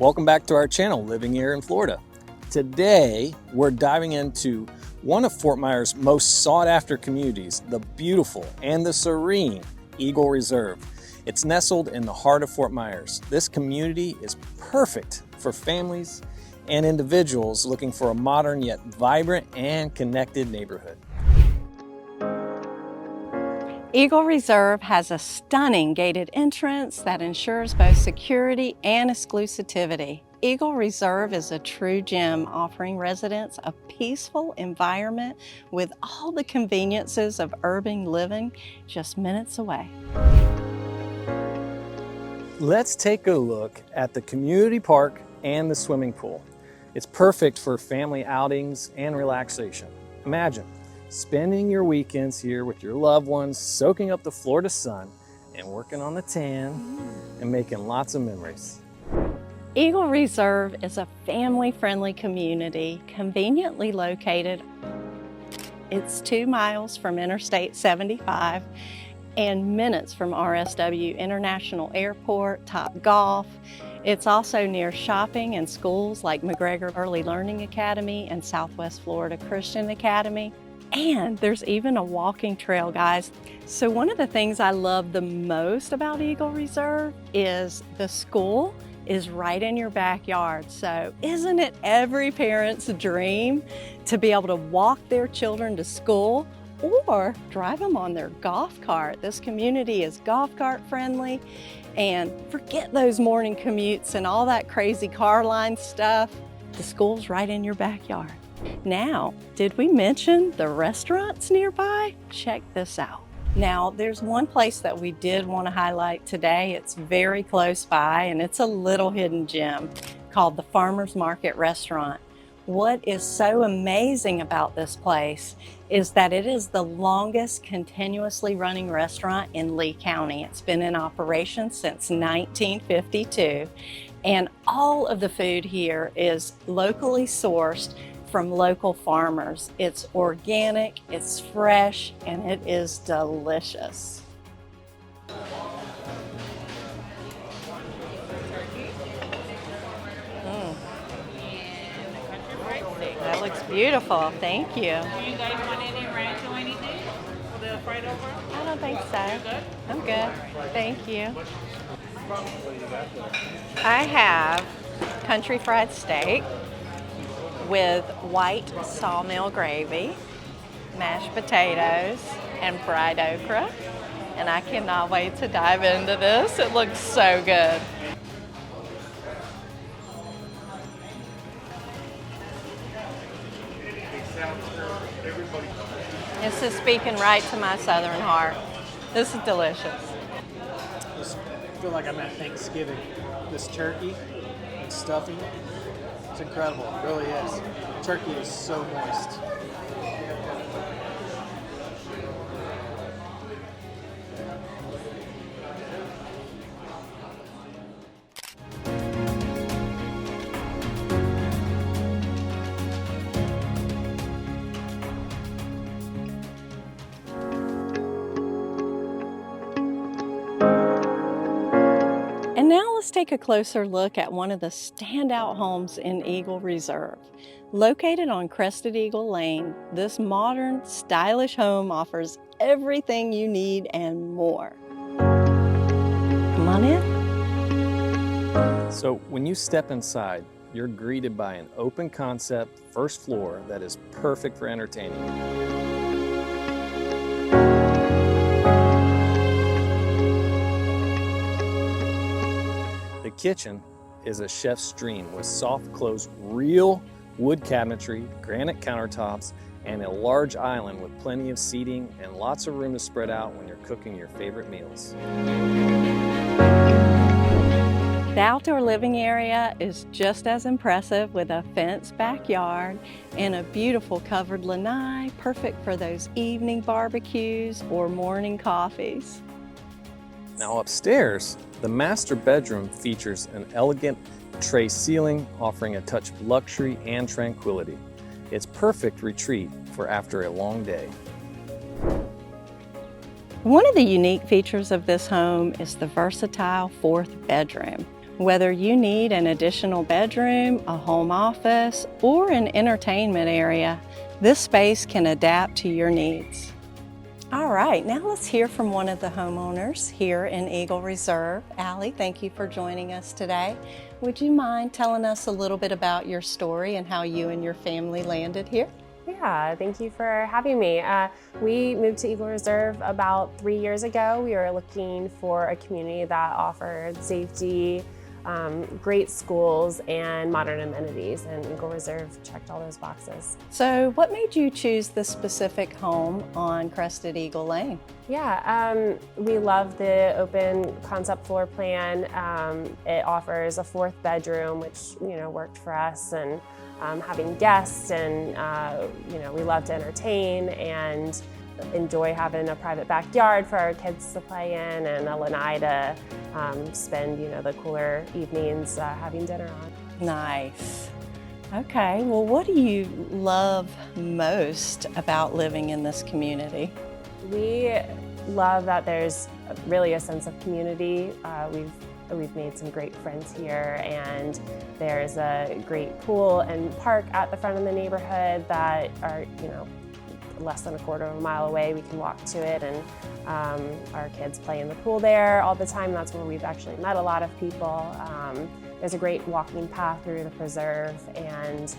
Welcome back to our channel, Living Here in Florida. Today, we're diving into one of Fort Myers' most sought after communities, the beautiful and the serene Eagle Reserve. It's nestled in the heart of Fort Myers. This community is perfect for families and individuals looking for a modern yet vibrant and connected neighborhood. Eagle Reserve has a stunning gated entrance that ensures both security and exclusivity. Eagle Reserve is a true gem, offering residents a peaceful environment with all the conveniences of urban living just minutes away. Let's take a look at the community park and the swimming pool. It's perfect for family outings and relaxation. Imagine spending your weekends here with your loved ones, soaking up the Florida sun and working on the tan and making lots of memories. Eagle Reserve is a family-friendly community conveniently located. It's 2 miles from Interstate 75 and minutes from RSW International Airport, Top Golf. It's also near shopping and schools like McGregor Early Learning Academy and Southwest Florida Christian Academy. And there's even a walking trail, guys. So one of the things I love the most about Eagle Reserve is the school is right in your backyard. So isn't it every parent's dream to be able to walk their children to school or drive them on their golf cart? This community is golf cart friendly, and forget those morning commutes and all that crazy car line stuff. The school's right in your backyard. Now, did we mention the restaurants nearby? Check this out. Now, there's one place that we did want to highlight today. It's very close by, and it's a little hidden gem called the Farmers Market Restaurant. What is so amazing about this place is that it is the longest continuously running restaurant in Lee County. It's been in operation since 1952, and all of the food here is locally sourced from local farmers. It's organic, it's fresh, and it is delicious. That looks beautiful, thank you. Do you guys want any ranch or anything for the fried over? I don't think so. You good? I'm good, thank you. I have country fried steak with white sawmill gravy, mashed potatoes, and fried okra. And I cannot wait to dive into this. It looks so good. This is speaking right to my southern heart. This is delicious. I just feel like I'm at Thanksgiving. This turkey and stuffing, it's incredible, it really is. Turkey is so moist. And now let's take a closer look at one of the standout homes in Eagle Reserve. Located on Crested Eagle Lane, this modern, stylish home offers everything you need and more. Come on in. So when you step inside, you're greeted by an open concept first floor that is perfect for entertaining. The kitchen is a chef's dream with soft close real wood cabinetry, granite countertops, and a large island with plenty of seating and lots of room to spread out when you're cooking your favorite meals. The outdoor living area is just as impressive with a fenced backyard and a beautiful covered lanai, perfect for those evening barbecues or morning coffees. Now upstairs, the master bedroom features an elegant tray ceiling offering a touch of luxury and tranquility. It's perfect retreat for after a long day. One of the unique features of this home is the versatile 4th bedroom. Whether you need an additional bedroom, a home office, or an entertainment area, this space can adapt to your needs. All right, now let's hear from one of the homeowners here in Eagle Reserve. Allie, thank you for joining us today. Would you mind telling us a little bit about your story and how you and your family landed here? Yeah, thank you for having me. We moved to Eagle Reserve about 3 years ago. We were looking for a community that offered safety, great schools, and modern amenities, and Eagle Reserve checked all those boxes. So what made you choose this specific home on Crested Eagle Lane? Yeah, we love the open concept floor plan. It offers a 4th bedroom, which worked for us, and having guests, and we love to entertain and enjoy having a private backyard for our kids to play in, and a lanai to spend the cooler evenings having dinner on. Nice. Okay, well, what do you love most about living in this community? We love that there's really a sense of community. We've made some great friends here, and there's a great pool and park at the front of the neighborhood that are less than a quarter of a mile away. We can walk to it, and our kids play in the pool there all the time. That's where we've actually met a lot of people. There's a great walking path through the preserve, and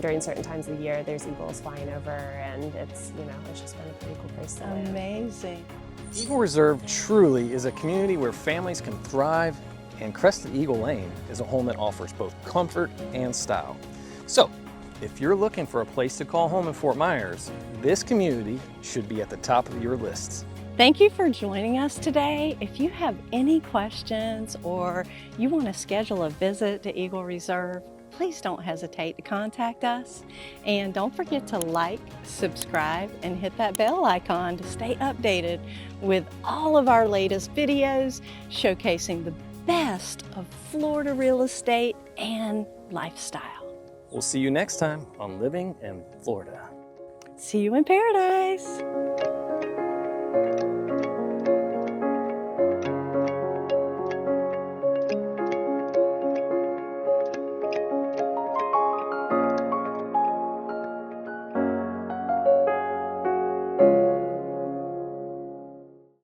during certain times of the year there's eagles flying over, and it's just been a pretty cool place to live. Amazing. Eagle Reserve truly is a community where families can thrive, and Crested Eagle Lane is a home that offers both comfort and style. So, if you're looking for a place to call home in Fort Myers, this community should be at the top of your lists. Thank you for joining us today. If you have any questions or you want to schedule a visit to Eagle Reserve, please don't hesitate to contact us. And don't forget to like, subscribe, and hit that bell icon to stay updated with all of our latest videos showcasing the best of Florida real estate and lifestyle. We'll see you next time on Living in Florida. See you in paradise.